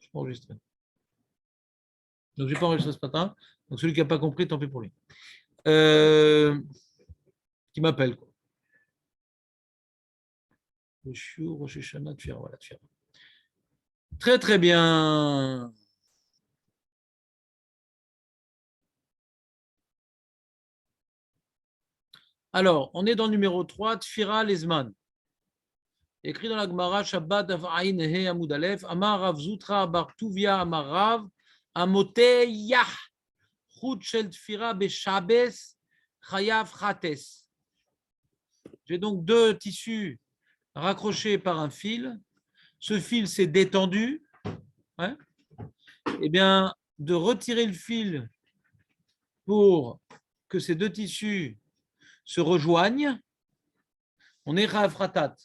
Je peux enregistrer. Donc, je n'ai pas enregistré ce matin. Donc, celui qui n'a pas compris, tant pis pour lui. Qui m'appelle, quoi. Le Shiur, Rosh Hashanah, Tfira, voilà, Tfira. Très, très bien. Alors, on est dans le numéro 3, Tfira Lezman. Écrit dans la Gemara, Shabbat Avayin He Amud Aleph, Amar Rav Zutra Bar Tuvia Amar Rav, Amoteyah, Chut Shel Tfira Beshabes, Chayav Chates. J'ai donc deux tissus raccrochés par un fil. Ce fil s'est détendu. Ouais. Eh bien, de retirer le fil pour que ces deux tissus se rejoignent, on est Chayav Chatat.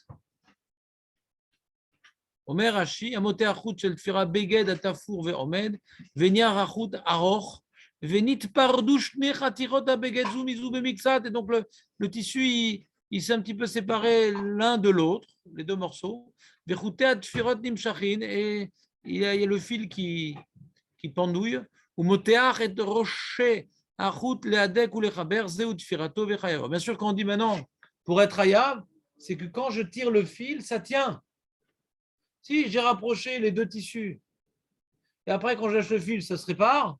Omer Rashi, Amote Achut Shel Tfira Beged Atafour Ve'omed, Veniar Achut Aroch, Venit Pardush Ne Chatirot Abeged Zu Mizu Bemixat. Et donc le tissu, il s'est un petit peu séparé l'un de l'autre, les deux morceaux. Vechutea Tfirot Nimshachin, et il y a le fil qui pendouille. Ou Moteach et Rocher Achut Leadek ou Lechaber, Zeu Tfirato Vechayav. Bien sûr, quand on dit maintenant, pour être Hayav, c'est que quand je tire le fil, ça tient. Si j'ai rapproché les deux tissus et après, quand je lâche le fil, ça se répare,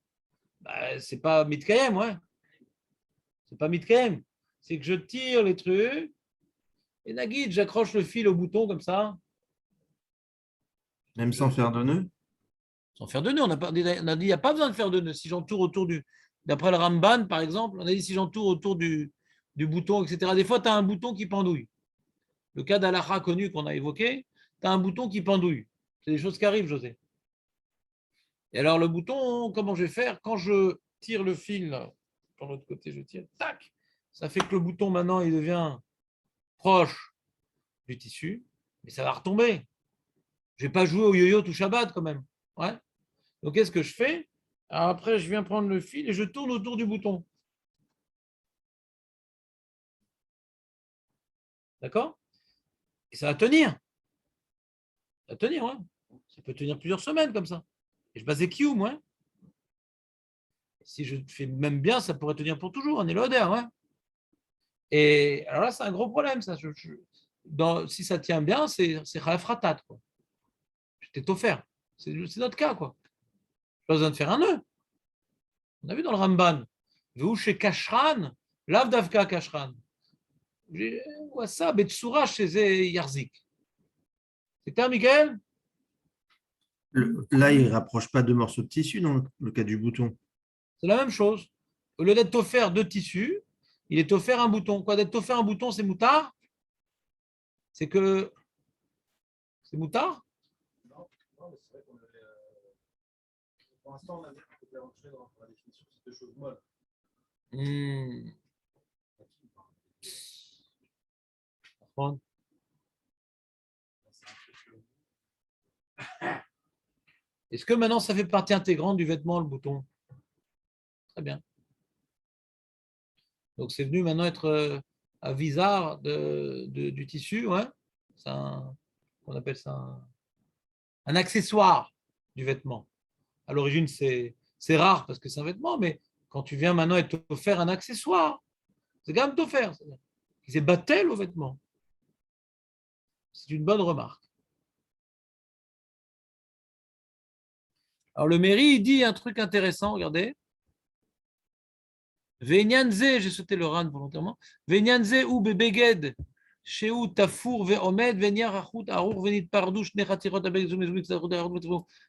bah, c'est pas Mitkayem, ouais. C'est pas Mitkayem. C'est que je tire les trucs et Nagid, j'accroche le fil au bouton comme ça. Même sans faire de nœud? Sans faire de nœud. On a dit, il n'y a pas besoin de faire de nœud. Si j'entoure autour du. D'après le Ramban, par exemple, on a dit si j'entoure autour du bouton, etc. Des fois, tu as un bouton qui pendouille. Le cas d'Alaha connu qu'on a évoqué, tu as un bouton qui pendouille. C'est des choses qui arrivent, José. Et alors, le bouton, comment je vais faire? Quand je tire le fil, par l'autre côté, je tire, tac, ça fait que le bouton, maintenant, il devient proche du tissu, mais ça va retomber. Je ne vais pas jouer au yo-yo tout Shabbat, quand même. Ouais. Donc, qu'est-ce que je fais? Alors après, je viens prendre le fil et je tourne autour du bouton. D'accord? Et ça va tenir. Ça va tenir, ouais. Ça peut tenir plusieurs semaines comme ça. Et je base Q, moi. Si je fais même bien, ça pourrait tenir pour toujours, un élodère, ouais. Et alors là, c'est un gros problème, ça. Si ça tient bien, c'est Khafratat, quoi. Je t'ai offert. C'est notre cas, quoi. Pas besoin de faire un nœud. On a vu dans le Ramban. Vous chez Kashran, Lavdavka Kashran. Ça, Betsura chez Yarzik. C'est clair, Michael? Là, il ne rapproche pas deux morceaux de tissu dans le cas du bouton. C'est la même chose. Au lieu d'être offert deux tissus, il est offert un bouton. Quoi, d'être offert un bouton, c'est moutard? C'est que. C'est moutard? Non, mais c'est vrai qu'on avait. Pour l'instant, on a dit qu'on pouvait rentrer dans la définition de ces choses molles. Est-ce que maintenant ça fait partie intégrante du vêtement, le bouton? Très bien. Donc c'est venu maintenant être un visard du tissu, ouais. On appelle ça un accessoire du vêtement. À l'origine, c'est rare parce que c'est un vêtement, mais quand tu viens maintenant être offert un accessoire, c'est quand même t'offert. C'est battel au vêtement. C'est une bonne remarque. Alors le Méri, il dit un truc intéressant, regardez. Venyanze, j'ai sauté le ran volontairement. Venyanze ou bebeged, chez où tafour veomed, venyar achut arour venit pardouche nechatirot abek zumezum xarut arut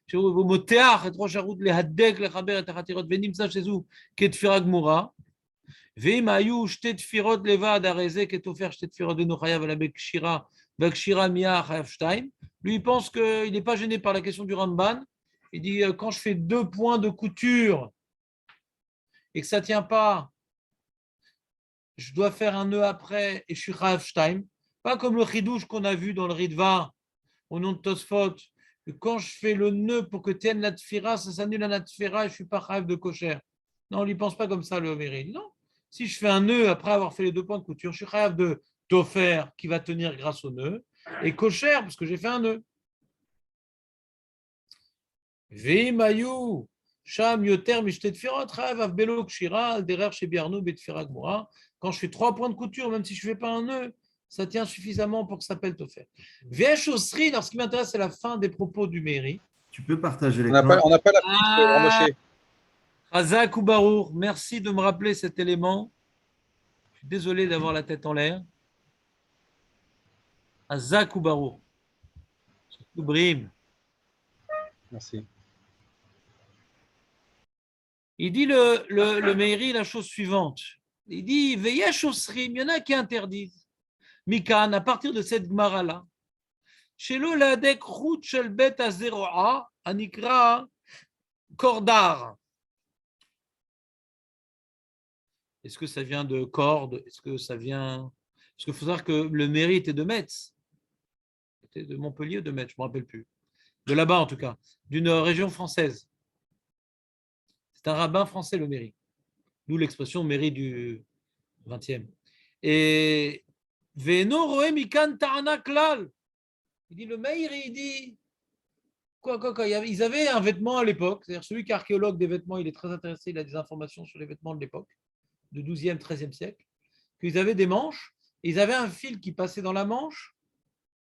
chez où vous moteach et roche arut lehadek lechaber et achatirot venim ça chez où ketfira gmura. Veim ayu shtet tfirot levad areze ketofer shtet tfirot de nochayav ala bekshira bekshira mia chayav shtaim. Lui il pense qu'il n'est pas gêné par la question du Ramban. Il dit quand je fais 2 points de couture et que ça ne tient pas, je dois faire un nœud après et je suis Chayav Shtaim. Pas comme le chidouche qu'on a vu dans le Ritva au nom de Tosfot. Quand je fais le nœud pour que tienne la tfira, ça s'annule à la tfira et je ne suis pas Chayav de kosher. Non, on n'y pense pas comme ça, le Homeri. Non. Si je fais un nœud après avoir fait les 2 points de couture, je suis Chayav de Tofer qui va tenir grâce au nœud et kosher parce que j'ai fait un nœud. Veim hayu sham yoter mishte tfirot chayav av belo kshira al derer shebiarnu betfira gmura. Quand je fais 3 points de couture, même si je ne fais pas un nœud, ça tient suffisamment pour que ça s'appelle Tofer. Vesh osri, alors ce qui m'intéresse, c'est la fin des propos du Meiri. Tu peux partager On n'a pas, l'écran. on n'a pas la fiche, Ramosché. Razak ou Barour, merci de me rappeler cet élément. Je suis désolé d'avoir la tête en l'air. Razak ou Barour. Brim. Merci. Il dit le Meiri la chose suivante. Il dit Veyesh osrim, il y en a qui interdisent. Mikan, à partir de cette Gemara-là, chez le Ladek Rout Shel Bet Azeroa, Anikra Kordar. Est-ce que ça vient de corde? Est-ce que ça vient. Parce qu'il faut savoir que le Meiri était de Metz. C'était de Montpellier ou de Metz, je ne me rappelle plus. De là-bas, en tout cas, d'une région française. C'est un rabbin français, le Meiri. D'où l'expression Meiri du 20e. Et Veno Roe Mikan Ta'ana Klal. Il dit le Meiri, il dit. Quoi, ils avaient un vêtement à l'époque. C'est-à-dire celui qui est archéologue des vêtements, il est très intéressé, il a des informations sur les vêtements de l'époque, du 12e, 13e siècle. Qu'ils avaient des manches, et ils avaient un fil qui passait dans la manche,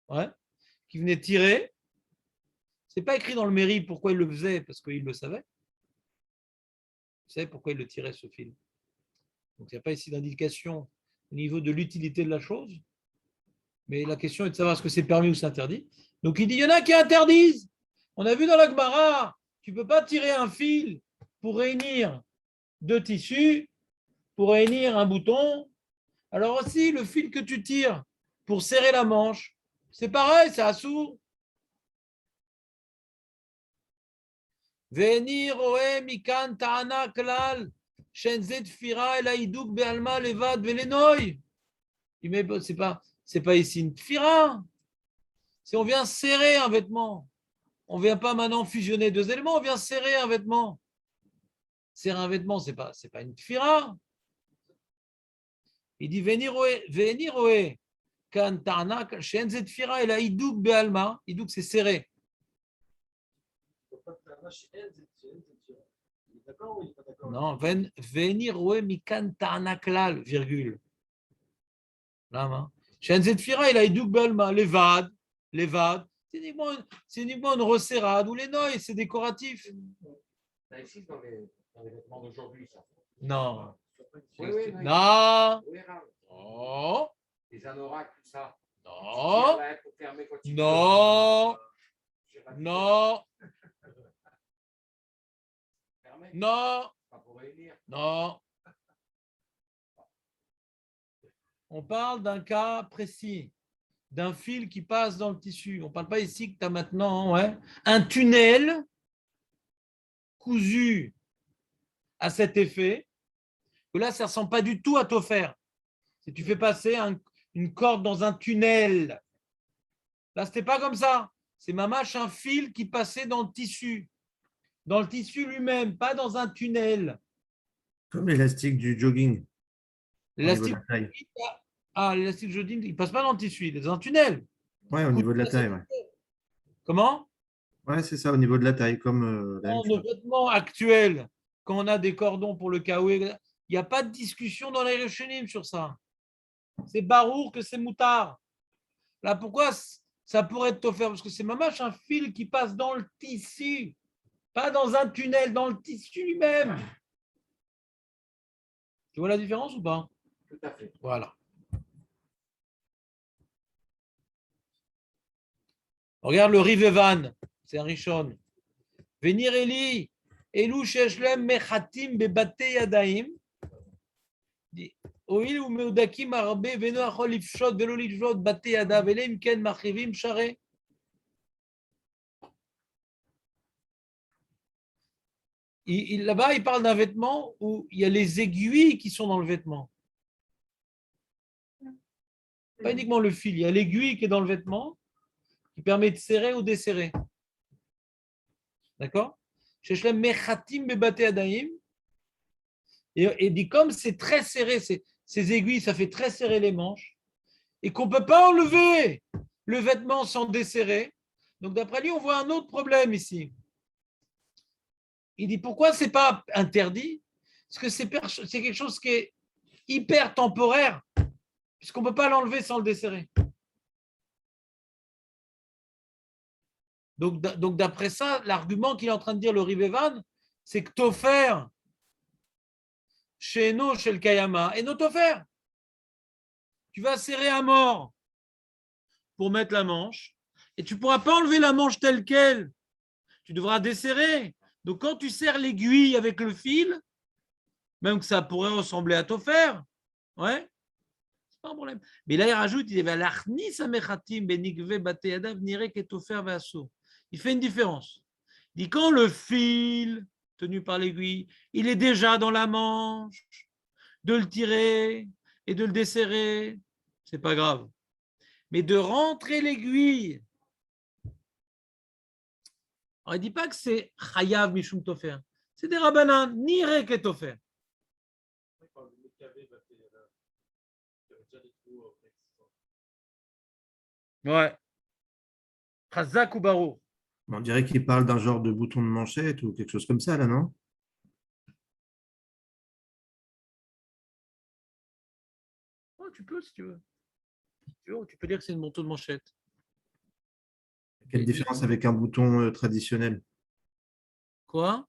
ouais, qui venait tirer. Ce n'est pas écrit dans le Meiri pourquoi il le faisait, parce qu'il le savait. Il savait pourquoi il le tirait, ce fil. Donc il n'y a pas ici d'indication au niveau de l'utilité de la chose. Mais la question est de savoir est-ce que c'est permis ou c'est interdit. Donc il dit, il y en a qui interdisent. On a vu dans la Gemara, tu ne peux pas tirer un fil pour réunir 2 tissus, pour réunir un bouton. Alors aussi, le fil que tu tires pour serrer la manche, c'est pareil, c'est assourd. Venir oe mikan ta'ana klal, shenzet fira el haïdouk be'alma levad velenoy. Mais c'est pas ici une tfira. Si on vient serrer un vêtement, on ne vient pas maintenant fusionner 2 éléments, on vient serrer un vêtement. Serrer un vêtement, ce n'est pas une tfira. Il dit venir oe kan ta'ana shenzet fira el haïdouk be'alma. Haïdouk, c'est serré. Non, venir oe mikan ta'ana klal, virgule. Lama. Shenzet fira el haïdouk be'alma, levad. C'est uniquement une resserrade ou les noix, c'est décoratif. Ça existe dans les vêtements d'aujourd'hui, ça. Non. Oui. Non. Oui, Rav. Non. Les anoraks, tout ça. Non. Pour fermer quand il Non. pleut. Non. Fermé. Non. Pas pour réunir. Non. On parle d'un cas précis, d'un fil qui passe dans le tissu. On ne parle pas ici que tu as maintenant un tunnel cousu à cet effet, que là, ça ne ressemble pas du tout à Tofer. Si tu fais passer une corde dans un tunnel, là, ce n'était pas comme ça. C'est mamache un fil qui passait dans le tissu lui-même, pas dans un tunnel. Comme l'élastique du jogging. L'élastique, Au niveau de la taille. l'élastique jogging, il ne passe pas dans le tissu, il est dans un tunnel. Ouais, au niveau de la taille. Ouais, Comment? ouais c'est ça, au niveau de la taille, comme la même Dans nos chose. vêtements actuels, quand on a des cordons pour le kaoué, il n'y a pas de discussion dans les Rishonim sur ça. C'est barour que c'est moutard. Là, pourquoi ça pourrait être offert? Parce que c'est mamache un fil qui passe dans le tissu, pas dans un tunnel, dans le tissu lui-même. Tu vois la différence ou pas? Tout à fait. Voilà. Regarde le Rivevan, c'est un Rishon. Venir Eli, Elou Sheshlem Mechatim Bebate Yadaim. Oil ou Meudakim Arbe, Veno Achol Ifshot, Velo Lifshot, Bate Yadav, Elem Ken Machivim Share. Là-bas, il parle d'un vêtement où il y a les aiguilles qui sont dans le vêtement. Pas uniquement le fil, il y a l'aiguille qui est dans le vêtement qui permet de serrer ou desserrer. D'accord? Sheshlem Mechatim Bebate Adaim. Et dit comme c'est très serré, ces aiguilles, ça fait très serrer les manches, et qu'on ne peut pas enlever le vêtement sans desserrer. Donc d'après lui, on voit un autre problème ici. Il dit pourquoi c'est pas interdit? Parce que c'est quelque chose qui est hyper temporaire, puisqu'on ne peut pas l'enlever sans le desserrer. Donc d'après ça, l'argument qu'il est en train de dire le Rivevan, c'est que Tofer, chez nous, chez le Kayama, et non Tofer. Tu vas serrer à mort pour mettre la manche, et tu ne pourras pas enlever la manche telle qu'elle. Tu devras desserrer. Donc quand tu serres l'aiguille avec le fil, même que ça pourrait ressembler à Tofer, ouais, c'est pas un problème. Mais là, il rajoute, il fait une différence. Il dit quand le fil tenu par l'aiguille, il est déjà dans la manche, de le tirer et de le desserrer, c'est pas grave. Mais de rentrer l'aiguille, alors il ne dit pas que c'est chayav mishum tofer, c'est des rabbanan, ni rek et tofer. Ouais. Chazak ou barou. On dirait qu'il parle d'un genre de bouton de manchette ou quelque chose comme ça, là, non? Oh, tu peux si tu veux. Tu peux dire que c'est une manteau de manchette. Quelle différence avec un bouton traditionnel? Quoi?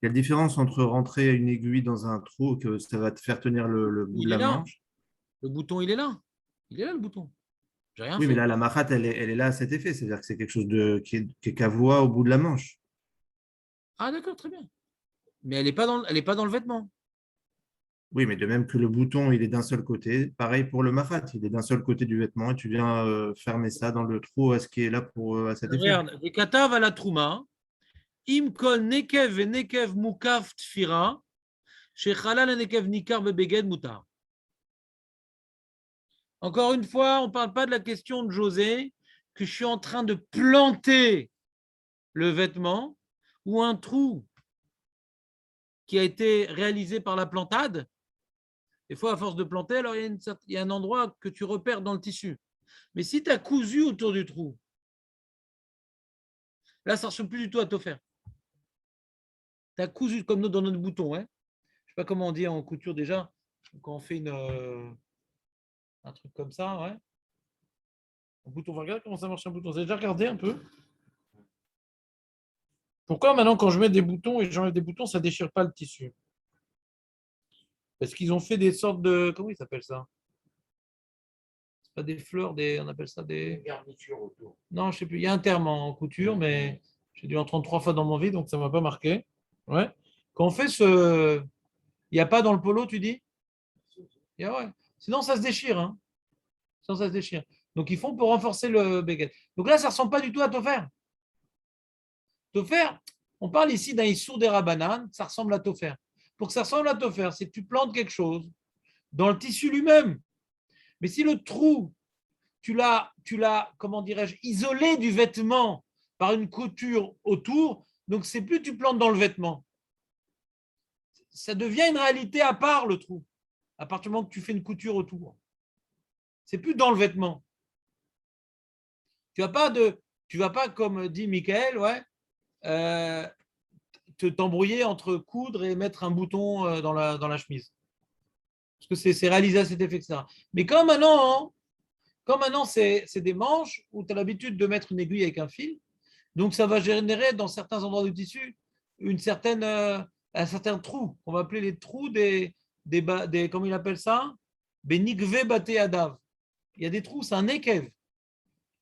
Quelle différence entre rentrer une aiguille dans un trou que ça va te faire tenir le bout de Il est la là. manche? Le bouton, il est là. Il est là, le bouton. J'ai rien Oui, fait. mais là, la machat, elle est là à cet effet. C'est-à-dire que c'est quelque chose qui est cavois au bout de la manche. Ah, d'accord, très bien. Mais elle n'est pas dans le vêtement. Oui, mais de même que le bouton, il est d'un seul côté. Pareil pour le machat, il est d'un seul côté du vêtement et tu viens fermer ça dans le trou à ce qui est là à cet effet. Regarde, les katav à la trouma, im kol nekev et nekev mukaf tfira, shechalal nekev nikar bebeged mutar. Encore une fois, on ne parle pas de la question de José, que je suis en train de planter le vêtement ou un trou qui a été réalisé par la plantade. Des fois, à force de planter, alors il y a un endroit que tu repères dans le tissu. Mais si tu as cousu autour du trou, là, ça ne ressemble plus du tout à te faire. Tu as cousu comme nous dans notre bouton. Hein. Je ne sais pas comment on dit en couture déjà. Quand on fait un truc comme ça, ouais. Un bouton, regarde comment ça marche un bouton. Vous avez déjà regardé un peu? Pourquoi maintenant, quand je mets des boutons et j'enlève des boutons, ça ne déchire pas le tissu? Parce qu'ils ont fait des sortes de. Comment ils s'appellent ça? C'est pas des fleurs, on appelle ça des. Une garniture autour. Non, je ne sais plus. Il y a un terme en couture, mais j'ai dû en entendre 3 fois dans mon vie, donc ça ne m'a pas marqué. Ouais. Quand on fait ce. Il n'y a pas dans le polo, tu dis? Ouais. Sinon, ça se déchire. Hein. Sinon, ça se déchire. Donc, ils font pour renforcer le béguet. Donc là, ça ne ressemble pas du tout à Tofer. Tofer, on parle ici d'un issour des rabanan, ça ressemble à Tofer. Pour que ça ressemble à Tofer, c'est que tu plantes quelque chose dans le tissu lui-même. Mais si le trou, tu l'as, comment dirais-je, isolé du vêtement par une couture autour, donc c'est plus tu plantes dans le vêtement. Ça devient une réalité à part, le trou, à partir du moment que tu fais une couture autour. C'est plus dans le vêtement. Tu vas pas comme dit Michael, ouais, t'embrouiller entre coudre et mettre un bouton dans la chemise. Parce que c'est réalisé à cet effet, etc. Mais comme maintenant c'est des manches où tu as l'habitude de mettre une aiguille avec un fil, donc ça va générer dans certains endroits du tissu un certain trou. On va appeler les trous des comment il appelle ça? Benigve bate adav. Il y a des trous, c'est un ékev.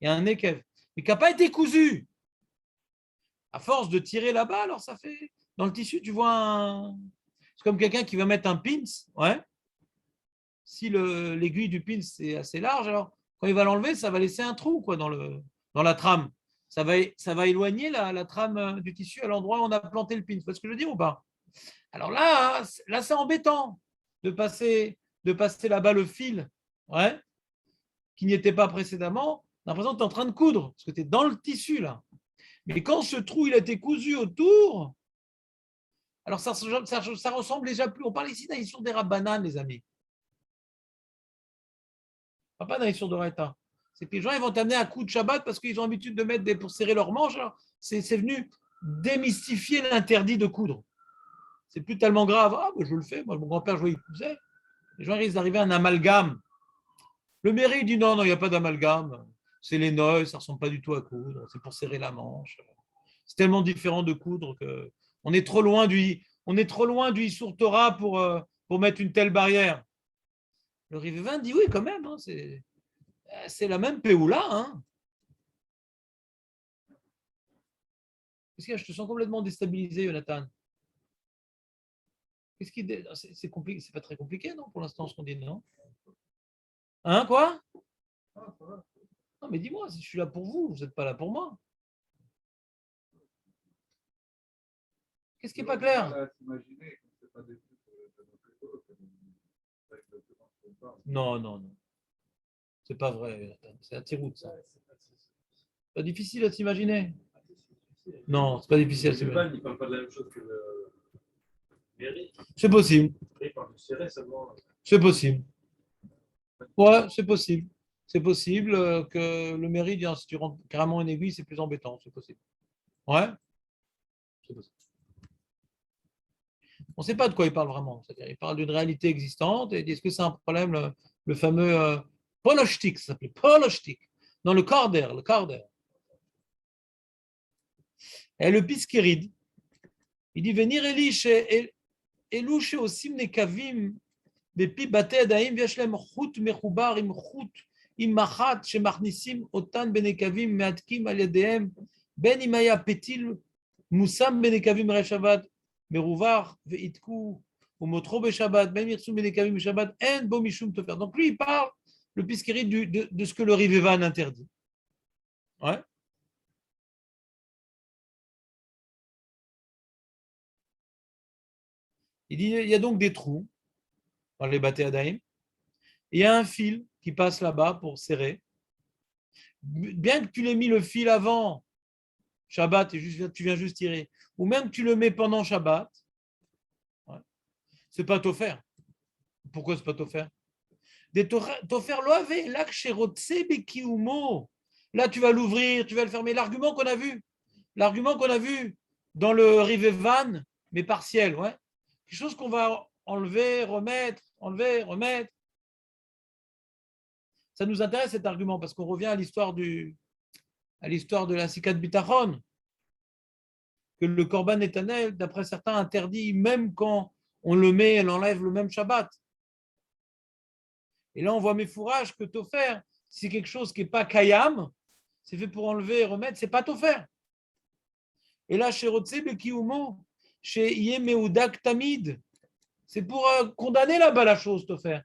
Il y a un ékev. Mais qui n'a pas été cousu. À force de tirer là-bas, alors ça fait. Dans le tissu, tu vois c'est comme quelqu'un qui va mettre un pins, ouais. Si l'aiguille du pin c'est assez large, alors quand il va l'enlever, ça va laisser un trou quoi, dans la trame. Ça va éloigner la trame du tissu à l'endroit où on a planté le pin. Tu vois ce que je veux dire ou pas? Alors là c'est embêtant de passer là-bas le fil, ouais, qui n'y était pas précédemment. On a l'impression que tu es en train de coudre, parce que tu es dans le tissu là. Mais quand ce trou il a été cousu autour, alors ça ressemble déjà plus. On parle ici d'un issur des rabbanan, les amis. Pas d'un issur d'oreita. C'est que les gens ils vont t'amener un coup de Shabbat parce qu'ils ont l'habitude de mettre pour serrer leurs manches. C'est venu démystifier l'interdit de coudre. C'est plus tellement grave. Ah, ben je le fais. Moi, mon grand-père, je vois, il cousait. Les gens risquent d'arriver à un amalgame. Le mairie dit non, non, il n'y a pas d'amalgame. C'est les noeuds, ça ne ressemble pas du tout à coudre. C'est pour serrer la manche. C'est tellement différent de coudre que on est trop loin du Issour Torah pour mettre une telle barrière. Le Rivevin dit oui, quand même. Hein, c'est la même Péoula. Hein. Qu'est-ce qu'il y a? Je te sens complètement déstabilisé, Jonathan. Qu'est-ce qui c'est compliqué, c'est pas très compliqué, non, pour l'instant, ce qu'on dit, non? Hein, quoi? Non, mais dis-moi, si je suis là pour vous, vous n'êtes pas là pour moi. Qu'est-ce qui n'est pas clair? Non, non, non. C'est pas vrai, Jonathan. C'est un tirout, ça. C'est pas difficile à s'imaginer. Non, c'est pas difficile à s'imaginer. Il ne parle pas de la même chose que le mairie. C'est possible. Il parle de serrer seulement. C'est possible. Ouais, c'est possible. C'est possible que le mairie dit si tu rentres carrément une aiguille, c'est plus embêtant. C'est possible. Ouais. C'est possible. On ne sait pas de quoi il parle vraiment. C'est-à-dire, il parle d'une réalité existante et est-ce que c'est un problème, le fameux polochtik, ça s'appelait polochtik, dans le corder, le corder. Et le piskérid, il dit venir Eli chez Elou chez Osim Nekavim, בפי בתי הדעים ויש להם חוט מחובר עם חוט עם מחט שמכניסים אותן בנקבים מהדקים על ידיהם בין אם היה פתיל מושם בנקבים ערב שבת מרווח ועתקו ומותחו בשבת בין אם ירצו בנקבים בשבת אין בו משום תופר. Donc lui il parle le piskéri de ce que le Rivevan interdit. Ouais. Il dit il y a donc des trous dans les Baté Adaïm. Il y a un fil qui passe là-bas pour serrer. Bien que tu l'aies mis le fil avant Shabbat et tu viens juste tirer, ou même que tu le mets pendant Shabbat, ouais, c'est pas t'offert. Pourquoi c'est pas t'offert? T'offert l'oave, là, là, tu vas l'ouvrir, tu vas le fermer. L'argument qu'on a vu dans le Rivevan, mais partiel, ouais. Quelque chose qu'on va enlever, remettre. Ça nous intéresse cet argument parce qu'on revient à l'histoire de la Sikat Bitachon, que le Korban Netanel, d'après certains, interdit même quand on le met et l'enlève le même Shabbat. Et là, on voit mes fourrages que Tofer, si c'est quelque chose qui n'est pas Kayam, c'est fait pour enlever et remettre, c'est pas Tofer. Et là, chez Rotse Bekiumo, chez Yemeudak Tamid, c'est pour condamner là-bas la chose, Tofer.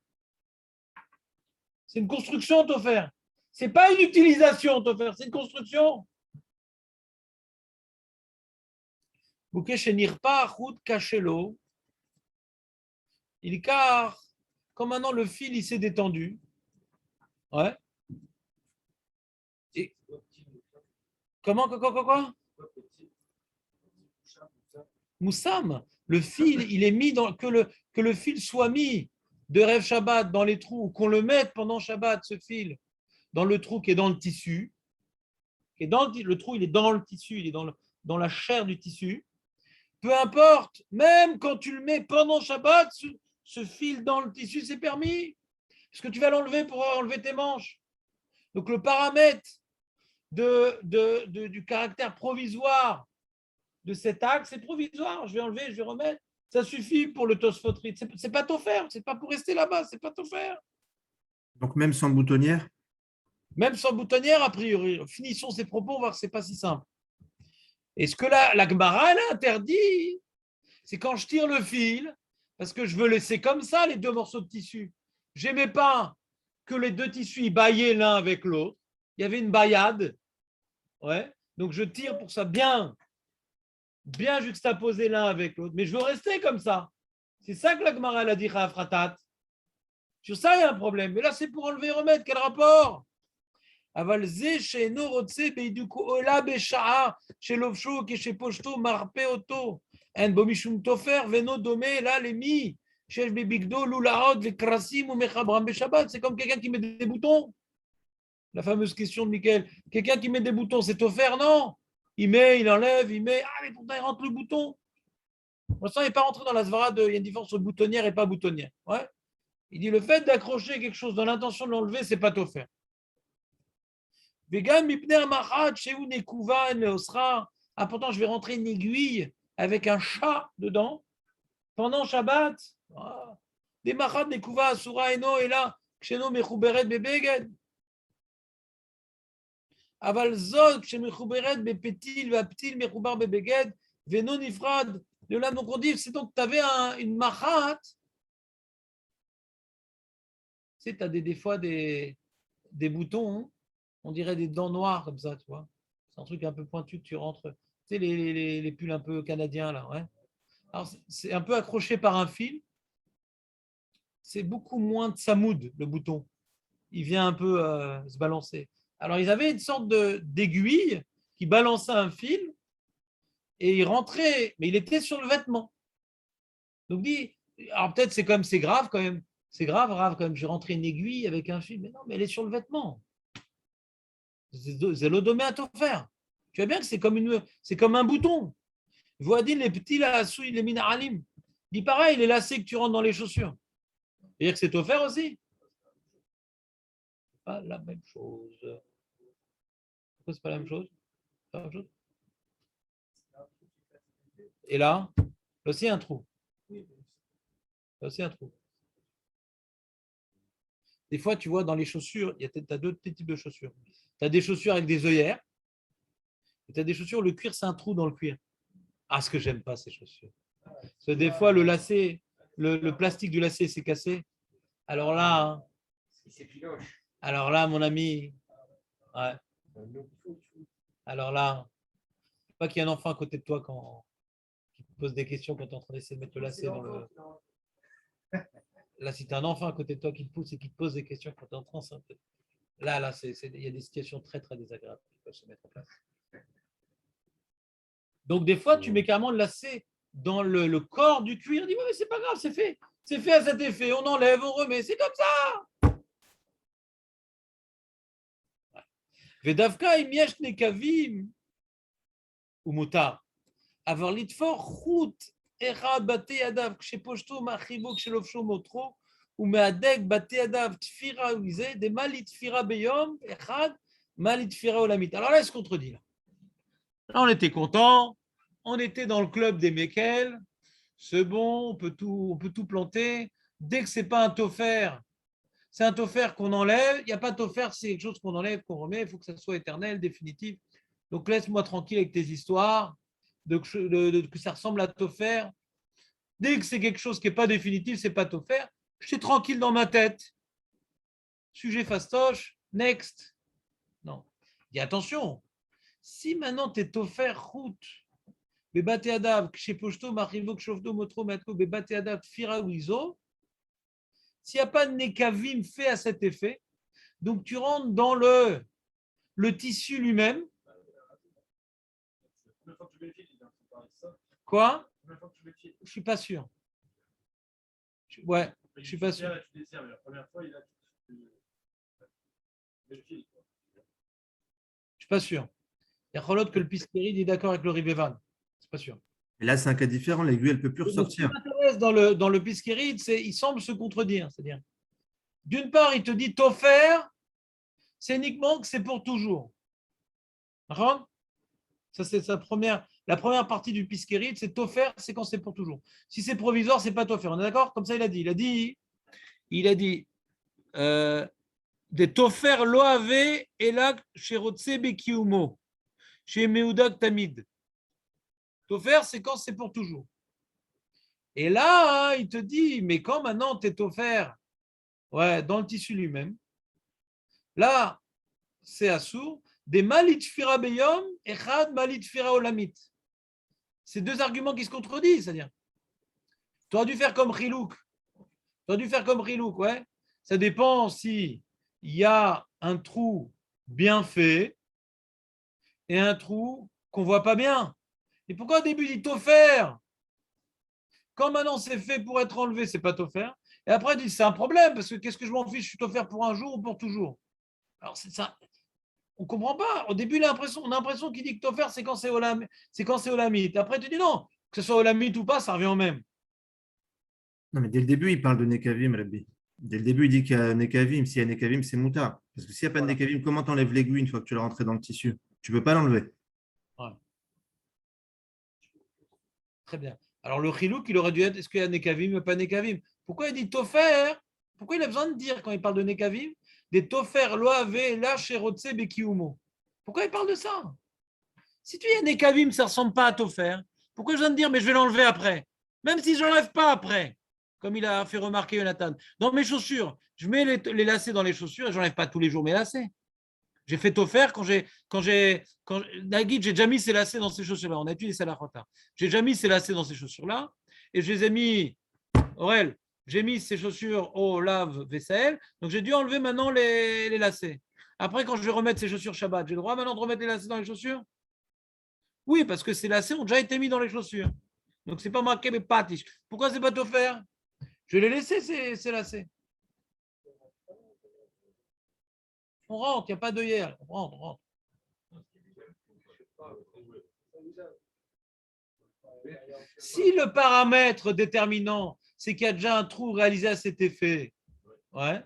C'est une construction, Tofer. Ce n'est pas une utilisation, Tofer, c'est une construction. Bouquet chez Nirpa, Choud, Kachelo. Il car, comme maintenant le fil il s'est détendu. Ouais. Et comment, quoi? Moussam, le fil, il est mis dans que le fil soit mis de Rêve Shabbat dans les trous, qu'on le mette pendant Shabbat, ce fil, dans le trou qui est dans le tissu. Le trou, il est dans le tissu, il est dans la chair du tissu. Peu importe, même quand tu le mets pendant Shabbat, ce fil dans le tissu, c'est permis. Parce que tu vas l'enlever pour enlever tes manches. Donc le paramètre du caractère provisoire de cet acte, c'est provisoire. Je vais enlever, je vais remettre. Ça suffit pour le tosfotrit. C'est pas tout faire. C'est pas pour rester là-bas. C'est pas tout faire. Donc même sans boutonnière? Même sans boutonnière, a priori. Finissons ces propos, on va voir que c'est pas si simple. Et ce que la Gemara, elle a interdit, c'est quand je tire le fil, parce que je veux laisser comme ça les deux morceaux de tissu. J'aimais pas que les deux tissus baillaient l'un avec l'autre. Il y avait une baillade. Ouais. Donc je tire pour ça bien juxtaposer l'un avec l'autre. Mais je veux rester comme ça. C'est ça que la Gemara a dit à Afratat. Sur ça, il y a un problème. Mais là, c'est pour enlever et remettre. Quel rapport? אבל זה שאינו רוצה בהידוקו עולה בשעה שלובשו כשפושטו מרפא אותו אין בו משום תופר ואינו דומה לה למי שיש בבגדו לולאות וקרסים ומחברם בשבת. C'est comme quelqu'un qui met des boutons. La fameuse question de Michael. Quelqu'un qui met des boutons, c'est toffer? Non. il met, il enlève, il met. Ah, mais pourtant, il rentre le bouton. Pour l'instant, il n'est pas rentré dans la svara il y a une différence entre boutonnière et pas boutonnière. Ouais. Il dit le fait d'accrocher quelque chose dans l'intention de l'enlever, c'est pas Tofer. Vegan, mipner machat, chez où nekouvan, osra. Ah, pourtant, je vais rentrer une aiguille avec un chat dedans pendant Shabbat. Ah. Des machat, nekouva, asura, eno, et là, ksheno, mechouberet, bebeged. Aval zot, kshemechuberet, bepetil, vaptil, mechoubar, bebeged, veno nifrad. De là, donc on dit, c'est donc que tu avais une machat. Tu sais, tu as des fois des boutons, hein, on dirait des dents noires comme ça, tu vois. C'est un truc un peu pointu que tu rentres. Tu sais, les pulls un peu canadiens, là, ouais. Alors, c'est un peu accroché par un fil. C'est beaucoup moins de samoud, le bouton. Il vient un peu se balancer. Alors, ils avaient une sorte d'aiguille qui balançait un fil et il rentrait, mais il était sur le vêtement. Donc, dit, alors peut-être c'est grave quand même. C'est grave quand même. J'ai rentré une aiguille avec un fil. Mais non, mais elle est sur le vêtement. C'est l'odomé à tout faire. Tu vois bien que c'est comme un bouton. Voadine, les petits lassous, les minaralim. Dit pareil, les lacets que tu rentres dans les chaussures. C'est-à-dire que c'est offert aussi. C'est pas la même chose. Pourquoi c'est pas la même chose? Pas la même chose. Et là aussi un trou. Là aussi un trou. Des fois, tu vois, dans les chaussures, tu as deux types de chaussures. Tu as des chaussures avec des œillères. Et tu as des chaussures, le cuir, c'est un trou dans le cuir. Ah, ce que j'aime pas, ces chaussures. Parce que des fois, le lacet, le plastique du lacet s'est cassé. Alors là, hein, alors là, mon ami, ouais. Alors là, pas qu'il y ait un enfant à côté de toi qui te pose des questions quand tu es en train d'essayer de mettre le lacet dans le. Là, si tu as un enfant à côté de toi qui te pousse et qui te pose des questions quand tu es en train de. Là, il y a des situations très, très désagréables qui peuvent se mettre en place. Donc, des fois, tu mets carrément le lacet dans le corps du cuir. On dit, ouais, mais c'est pas grave, c'est fait. C'est fait à cet effet. On enlève, on remet. C'est comme ça. Vedavka, imiesh nekavim ou motar. Avoir litfor chut echad bate yadav ksheposhto machivo kshelofsho motro ou meadek bate yadav tfira uize de malit tfira beyom echad malit tfira olamit. Alors là, il se contredit. Là, on était content. On était dans le club des Mekels. C'est bon, on peut tout planter. Dès que ce n'est pas un tofer, c'est un tofer qu'on enlève. Il n'y a pas de tofer, c'est quelque chose qu'on enlève, qu'on remet. Il faut que ça soit éternel, définitif. Donc laisse-moi tranquille avec tes histoires, que ça ressemble à tofer. Dès que c'est quelque chose qui n'est pas définitif, c'est pas tofer. Je suis tranquille dans ma tête. Sujet fastoche, next. Non. Dis attention. Si maintenant tu es tofer route, bebate adav, ksheposhto, marivo, kshovdo, motro, matko, bebate adav, fira wizo, s'il n'y a pas de nekavim fait à cet effet, donc tu rentres dans le tissu lui-même. Quoi? Je ne suis pas sûr. Ouais, je ne suis pas sûr. La première fois, il a je ne suis pas sûr. Il y a Cholot que le Piskeri est d'accord avec le Ribevan. C'est pas sûr. Et là, c'est un cas différent. L'aiguille, elle ne peut plus ressortir. Ce qui m'intéresse dans le Piskeri, c'est il semble se contredire. C'est-à-dire, d'une part, il te dit Tofer, c'est uniquement que c'est pour toujours. D'accord? Ça, c'est la première partie du Piskeri, c'est Tofer, c'est quand c'est pour toujours. Si c'est provisoire, c'est pas Tofer. On est d'accord? Comme ça, il a dit. Il a dit des Tofer loave elak sherotse bekiumo. Chez Meudak Tamid. Tofer, c'est quand c'est pour toujours. Et là, il te dit, mais quand maintenant tu es offert dans le tissu lui-même, là, c'est assour, des malit fira beyom, echad malit fira olamit. C'est deux arguments qui se contredisent, c'est-à-dire, tu aurais dû faire comme Chilouk. Ouais. Ça dépend si il y a un trou bien fait et un trou qu'on ne voit pas bien. Et pourquoi au début il dit t'offert? Quand maintenant c'est fait pour être enlevé, c'est pas t'offert. Et après il dit c'est un problème parce que qu'est-ce que je m'en fiche, je suis t'offert pour un jour ou pour toujours. Alors c'est ça. On ne comprend pas. Au début, on a l'impression qu'il dit que Tofer, c'est quand c'est Olamite. Après, tu dis non, que ce soit Olamite ou pas, ça revient au même. Non, mais dès le début, il parle de Nekavim, Rabbi. Dès le début, il dit qu'il y a Nekavim. S'il y a Nekavim, c'est Moutar. Parce que s'il n'y a pas de Voilà. Nekavim, comment t'enlèves l'aiguille une fois que tu l'as rentré dans le tissu? Tu ne peux pas l'enlever. Ouais. Très bien. Alors, le chilouk, il aurait dû être est-ce qu'il y a Nekavim ou pas Nekavim? Pourquoi il dit Tofer? Pourquoi il a besoin de dire, quand il parle de Nekavim, des Tofer, Loave, La, Sherotse, Bekiumo? Pourquoi il parle de ça? Si tu dis Nekavim, ça ne ressemble pas à Tofer. Pourquoi je viens de dire, mais je vais l'enlever après? Même si je ne l'enlève pas après, comme il a fait remarquer Jonathan. Dans mes chaussures, je mets les lacets dans les chaussures et je n'enlève pas tous les jours mes lacets. J'ai fait Tofer Nagid, j'ai déjà mis ses lacets dans ces chaussures-là. On a étudié ça la Chota. J'ai déjà mis ses lacets dans ces chaussures-là et je les ai mis, Aurel, j'ai mis ces chaussures au lave-vaisselle. Donc j'ai dû enlever maintenant les lacets. Après, quand je vais remettre ces chaussures Shabbat, j'ai le droit maintenant de remettre les lacets dans les chaussures? Oui, parce que ces lacets ont déjà été mis dans les chaussures. Donc c'est pas marqué, mais patish. Pourquoi c'est pas Tofer? Je vais les laisser, ces lacets. On rentre, il n'y a pas de hier. On rentre. Si le paramètre déterminant, c'est qu'il y a déjà un trou réalisé à cet effet, ouais,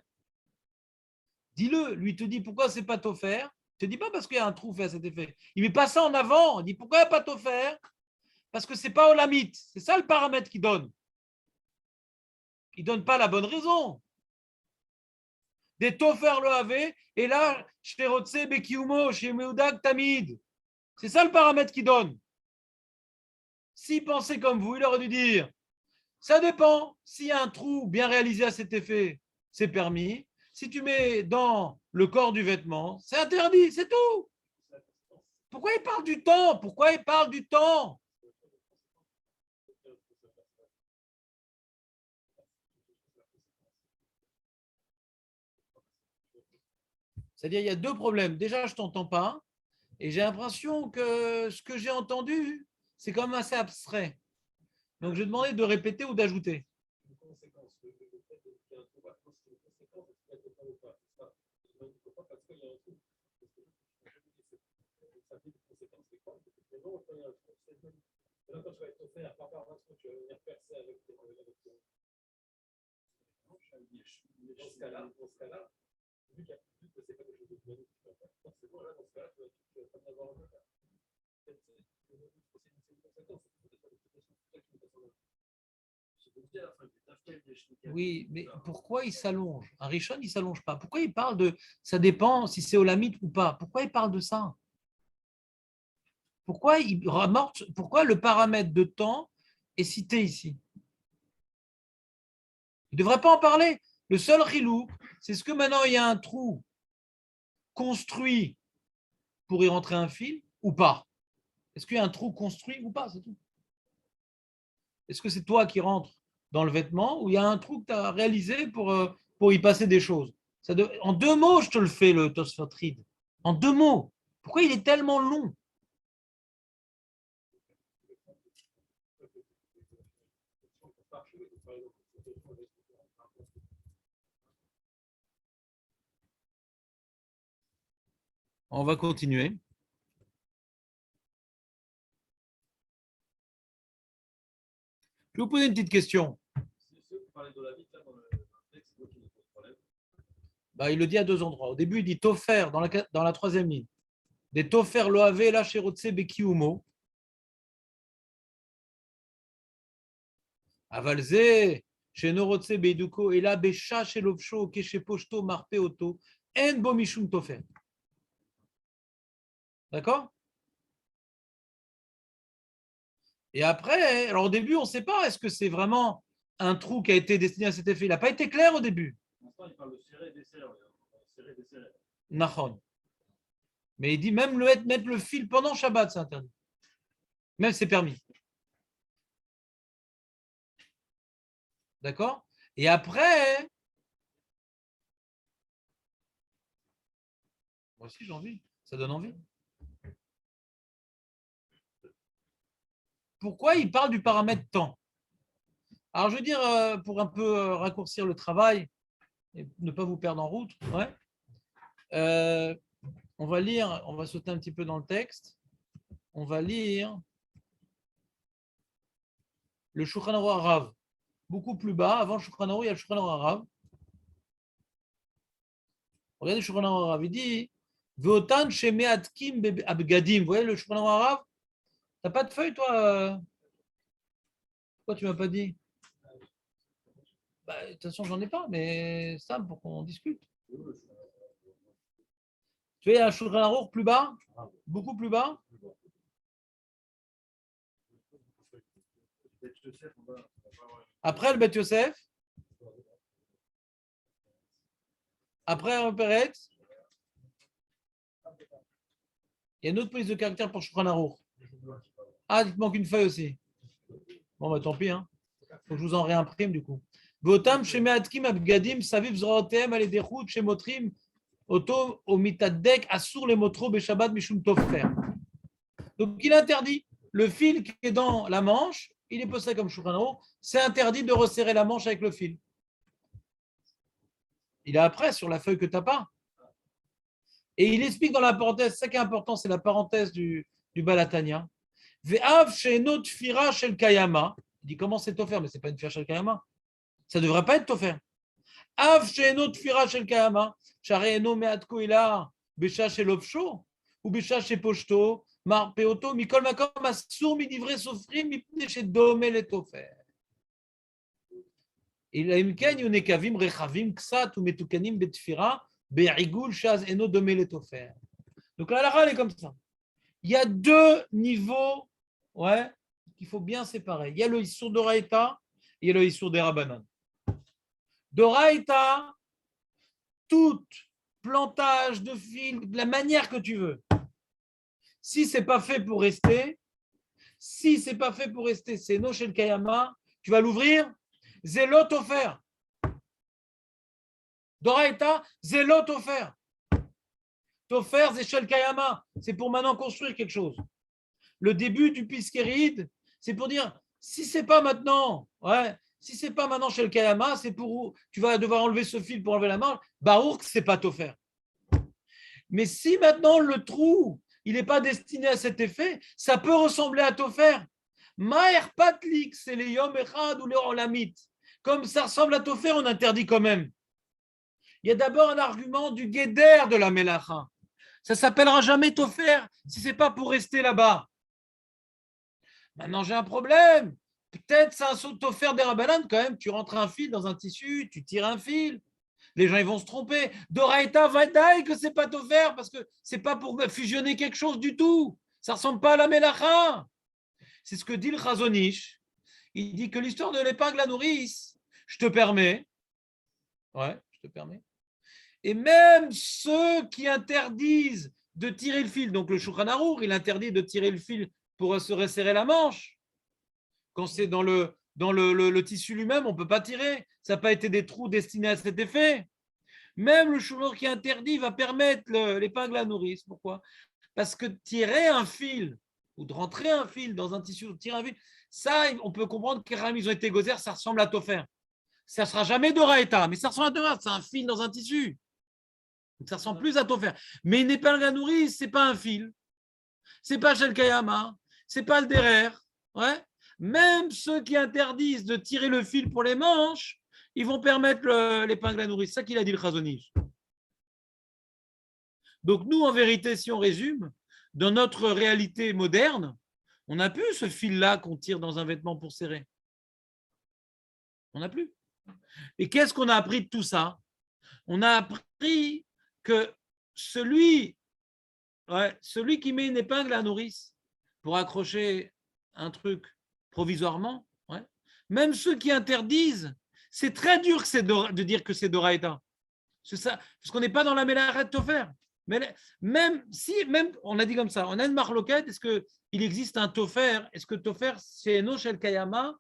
dis-le. Lui te dit pourquoi c'est pas Tofer. Il te dit pas parce qu'il y a un trou fait à cet effet. Il met pas ça en avant. Il dit pourquoi il n'y a pas Tofer? Parce que c'est pas Olamite. C'est ça le paramètre qu'il donne. Il donne pas la bonne raison. Des Tofer le avait, et là, Sherotse Bekiumo, chez Meudak Tamid. C'est ça le paramètre qu'il donne. S'il pensait comme vous, il aurait dû dire ça dépend. S'il y a un trou bien réalisé à cet effet, c'est permis. Si tu mets dans le corps du vêtement, c'est interdit, c'est tout. Pourquoi il parle du temps? Pourquoi il parle du temps? C'est-à-dire, il y a deux problèmes. Déjà, je ne t'entends pas. Et j'ai l'impression que ce que j'ai entendu, c'est quand même assez abstrait. Donc, je vais demander de répéter ou d'ajouter. Oui, mais pourquoi il s'allonge? Un Rishon, il ne s'allonge pas. Pourquoi il parle de ça dépend si c'est Olamite ou pas? Pourquoi il parle de ça? Pourquoi le paramètre de temps est cité ici? Il ne devrait pas en parler. Le seul rilou, c'est ce que maintenant il y a un trou construit pour y rentrer un fil ou pas? Est-ce qu'il y a un trou construit ou pas? C'est tout. Est-ce que c'est toi qui rentres dans le vêtement ou il y a un trou que tu as réalisé pour y passer des choses? En deux mots, je te le fais, le Tosfot Reed. En deux mots. Pourquoi il est tellement long? On va continuer. Je vais vous poser une petite question. Il le dit à deux endroits. Au début, il dit Tofer dans la troisième ligne. Des Tofer Loave, la Sherotse Bekiumo. Avalze, chez Norotse Beiduko, et là, Besha, chez Lovsho, Keshe Poshto, Marpe Oto, En Bomishum Tofer. D'accord? Et après, alors au début, on ne sait pas, est-ce que c'est vraiment un trou qui a été destiné à cet effet? Il n'a pas été clair au début. Il parle de serrer, desserrer. Serrer, desserrer. Nahon. Mais il dit même mettre le fil pendant Shabbat, c'est interdit. Même c'est permis. D'accord? Et après, moi aussi j'ai envie, ça donne envie. Pourquoi il parle du paramètre temps? Alors je veux dire, pour un peu raccourcir le travail et ne pas vous perdre en route, ouais. On va lire, on va sauter un petit peu dans le texte. On va lire le Shulchan Aruch Harav. Beaucoup plus bas, avant le Shulchan Aruch, il y a le Shulchan Aruch Harav. Regardez le Shulchan Aruch Harav, il dit Veotan shemeatkim abgadim. Vous voyez le Shulchan Aruch Harav? T'as pas de feuille, toi? Pourquoi tu m'as pas dit? De toute façon, j'en ai pas, mais ça, pour qu'on discute. Tu vois, il y a un Shulchan Aruch plus bas, beaucoup plus bas. Après le Bet Yosef. Après un Peretz. Il y a une autre prise de caractère pour Shulchan Aruch. Ah, il te manque une feuille aussi. Bon, bah tant pis. Hein. Faut que je vous en réimprime du coup. Votam shemeatkim abgadim saviv zrotem aledechut shemotrim oto omitadek asur le motro beshabbat mishum tofer. Donc il interdit le fil qui est dans la manche, il est posé comme Shulchan Aruch, c'est interdit de resserrer la manche avec le fil. Il est après sur la feuille que tu n'as pas. Et il explique dans la parenthèse, ça qui est important, c'est la parenthèse du Balatania. Ve'av she'enot fira shel kayama. Il dit comment c'est tofer, mais ce n'est pas une fira shel kayama. Ça ne devrait pas être tofer. Av she'enot fira shel kayama. Share eno me'atko ila besha shel ofsho ou besha shel poshto mar peoto mikol makom asur midivre sofrim mipne shedome le tofer. Il a une ken yonekavim rechavim ksat ou metukanim betfira. Donc la halakha, elle est comme ça. Il y a deux niveaux qu'il faut bien séparer. Il y a le Issour d'Oraïta et il y a le Issour des Rabbanan. D'Oraïta, tout plantage de fil, de la manière que tu veux. Si ce n'est pas fait pour rester, c'est no shel kayama, tu vas l'ouvrir, zélot offert. Doraïta, zélot offert. Tofer, c'est shel kayama. C'est pour maintenant construire quelque chose. Le début du piskérid, c'est pour dire, si c'est pas maintenant, shel kayama, c'est pour, tu vas devoir enlever ce fil pour enlever la manche, barouk, c'est pas tofer. Mais si maintenant le trou, il n'est pas destiné à cet effet, ça peut ressembler à tofer. Maher patlik, c'est les yom echad ou les olamit. Comme ça ressemble à tofer, on interdit quand même. Il y a d'abord un argument du guéder de la mélacha. Ça ne s'appellera jamais tofer si ce n'est pas pour rester là-bas. Maintenant, j'ai un problème. Peut-être c'est un saut tofer des rabbanan quand même. Tu rentres un fil dans un tissu, tu tires un fil. Les gens ils vont se tromper. Doraïta vadaï que c'est pas tofer parce que c'est pas pour fusionner quelque chose du tout. Ça ne ressemble pas à la mélacha. C'est ce que dit le Chazonish. Il dit que l'histoire de l'épingle à nourrice, je te permets. Et même ceux qui interdisent de tirer le fil, donc le Shulchan Aruch, il interdit de tirer le fil pour se resserrer la manche. Quand c'est dans le tissu lui-même, on ne peut pas tirer. Ça n'a pas été des trous destinés à cet effet. Même le Shulchan Aruch qui interdit va permettre l'épingle à nourrice. Pourquoi? Parce que tirer un fil ou de rentrer un fil dans un tissu, ou tirer un fil, ça, on peut comprendre que ils ont été gozer, ça ressemble à tofer. Ça ne sera jamais d'oraïta, mais ça ressemble à tofer. C'est un fil dans un tissu. Donc ça ressemble plus à tofer. Mais une épingle à nourrice, ce n'est pas un fil. Ce n'est pas shel kayama. Ce n'est pas le derer. Même ceux qui interdisent de tirer le fil pour les manches, ils vont permettre l'épingle à nourrice. C'est ça qu'il a dit le Chazonish. Donc nous, en vérité, si on résume, dans notre réalité moderne, on n'a plus ce fil-là qu'on tire dans un vêtement pour serrer. On n'a plus. Et qu'est-ce qu'on a appris de tout ça? On a appris que celui qui met une épingle à nourrice pour accrocher un truc provisoirement, même ceux qui interdisent, c'est très dur de dire que c'est d'oraïta. C'est ça, parce qu'on n'est pas dans la mélacha de tofer. Mais même, on a dit comme ça, on a une marloquette, est-ce qu'il existe un tofer? Est-ce que tofer, c'est no shel kayama?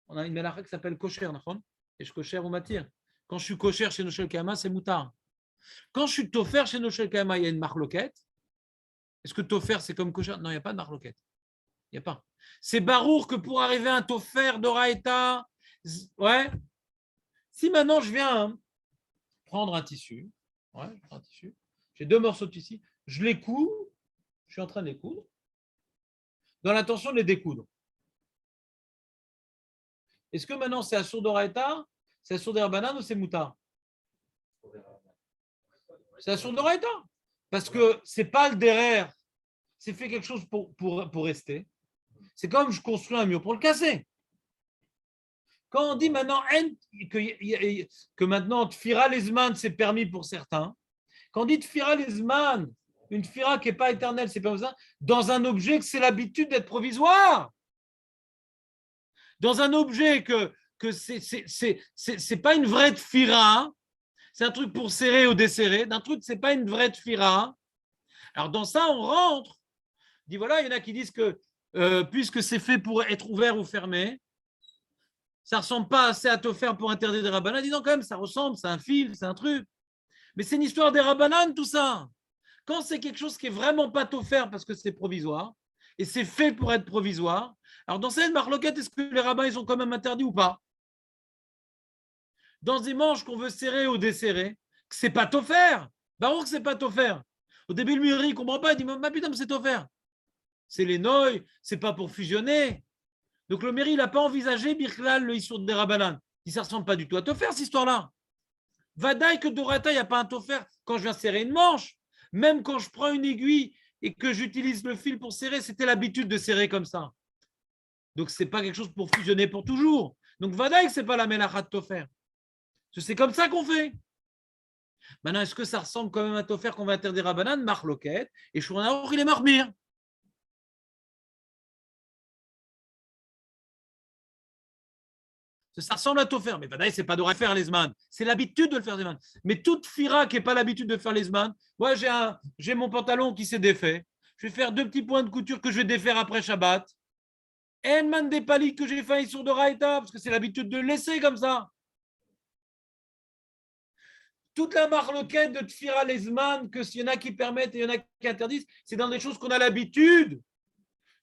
On a une mélacha qui s'appelle kosher, et je kosher ou matir. Quand je suis kosher chez no shel kayama, c'est moutar. Quand je suis tofer chez no shel kayama, il y a une marloquette. Est-ce que tofer, c'est comme kosher? Non, il n'y a pas de marloquette. Il n'y a pas. C'est barour que pour arriver à un tofer d'oraïta, si maintenant je viens prendre un tissu, J'ai 2 morceaux de tissu, je les couds, je suis en train de les coudre, dans l'intention de les découdre. Est-ce que maintenant c'est Assur d'Oraita, c'est Assur d'Herbanan ou c'est Moutar? C'est Assur d'Oraita. Parce que ce n'est pas le derrière, c'est fait quelque chose pour rester. C'est comme je construis un mur pour le casser. Quand on dit maintenant que maintenant Tfira Lezman c'est permis pour certains, quand on dit Tfira Lezman, une Tfira qui n'est pas éternelle, c'est pas ça, dans un objet que c'est l'habitude d'être provisoire. Dans un objet que c'est pas une vraie Tfira, c'est un truc pour serrer ou desserrer, d'un truc c'est pas une vraie Tfira. Alors dans ça, on rentre. On dit voilà, il y en a qui disent que puisque c'est fait pour être ouvert ou fermé, ça ne ressemble pas assez à te faire pour interdire des rabbanan. Dis donc quand même, ça ressemble, c'est un fil, c'est un truc. Mais c'est une histoire des rabbanan, tout ça. Quand c'est quelque chose qui est vraiment pas tout faire parce que c'est provisoire, et c'est fait pour être provisoire, alors dans cette marloquette, est-ce que les rabbins, ils ont quand même interdit ou pas? Dans des manches qu'on veut serrer ou desserrer, que c'est pas tout faire. Baruch, c'est pas tout faire. Au début, le mûri, il ne comprend pas, il dit, mais putain, c'est tout faire. C'est les noyaux, c'est pas pour fusionner. Donc le mairie, il n'a pas envisagé Birklal, le Issour des Rabbanan. Il ne ressemble pas du tout à Tofer, cette histoire-là. Vadaï que Dorata, il n'y a pas un Tofer quand je viens serrer une manche. Même quand je prends une aiguille et que j'utilise le fil pour serrer, c'était l'habitude de serrer comme ça. Donc ce n'est pas quelque chose pour fusionner pour toujours. Donc Vadaï, ce n'est pas la Melacha de Tofer. C'est comme ça qu'on fait. Maintenant, est-ce que ça ressemble quand même à Tofer qu'on va interdire Rabbanan? Marloquette. Et Shouran il est marmire. Ça ressemble à tout faire, mais Vadaï, ce n'est pas de faire les zman. C'est l'habitude de le faire les zman. Mais toute fira qui n'est pas l'habitude de faire les zman, moi j'ai mon pantalon qui s'est défait. Je vais faire 2 petits points de couture que je vais défaire après Shabbat. Man des palis que j'ai fait sur de Raïta, parce que c'est l'habitude de le laisser comme ça. Toute la marloquette de Tfira les zman, que s'il y en a qui permettent et il y en a qui interdisent, c'est dans des choses qu'on a l'habitude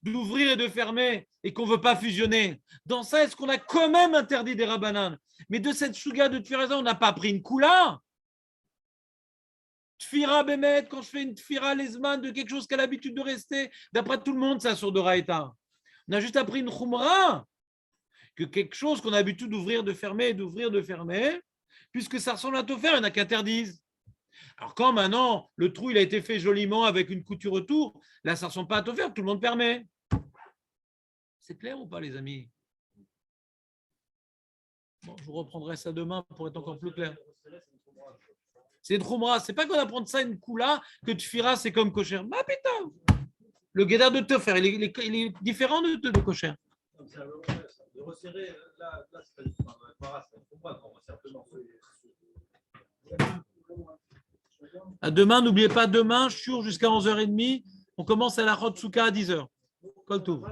d'ouvrir et de fermer et qu'on ne veut pas fusionner. Dans ça, est-ce qu'on a quand même interdit des rabbanan? Mais de cette chouga de Tfira, on n'a pas pris une koula. Tfira Bémet, quand je fais une Tfira Lesman de quelque chose qui a l'habitude de rester, d'après tout le monde, ça sur de Raïta. On a juste appris une khumra, que quelque chose qu'on a l'habitude d'ouvrir, de fermer, puisque ça ressemble à tout faire, il y en a qui interdisent. Alors quand maintenant, le trou il a été fait joliment avec une couture autour, là ça ne ressemble pas à tout faire, tout le monde permet. C'est clair ou pas, les amis? Bon, je vous reprendrai ça demain pour être encore plus clair. C'est une khumra. C'est pas qu'on apprend ça une koula que tu firas, c'est comme kosher. Bah putain! Le guédard de te faire, il est différent de kosher. De resserrer, là c'est pas une khumra, on resserre demain. À demain, n'oubliez pas, demain, je suis jusqu'à 11h30. On commence à la Chotsuka à 10h. Kol Tov.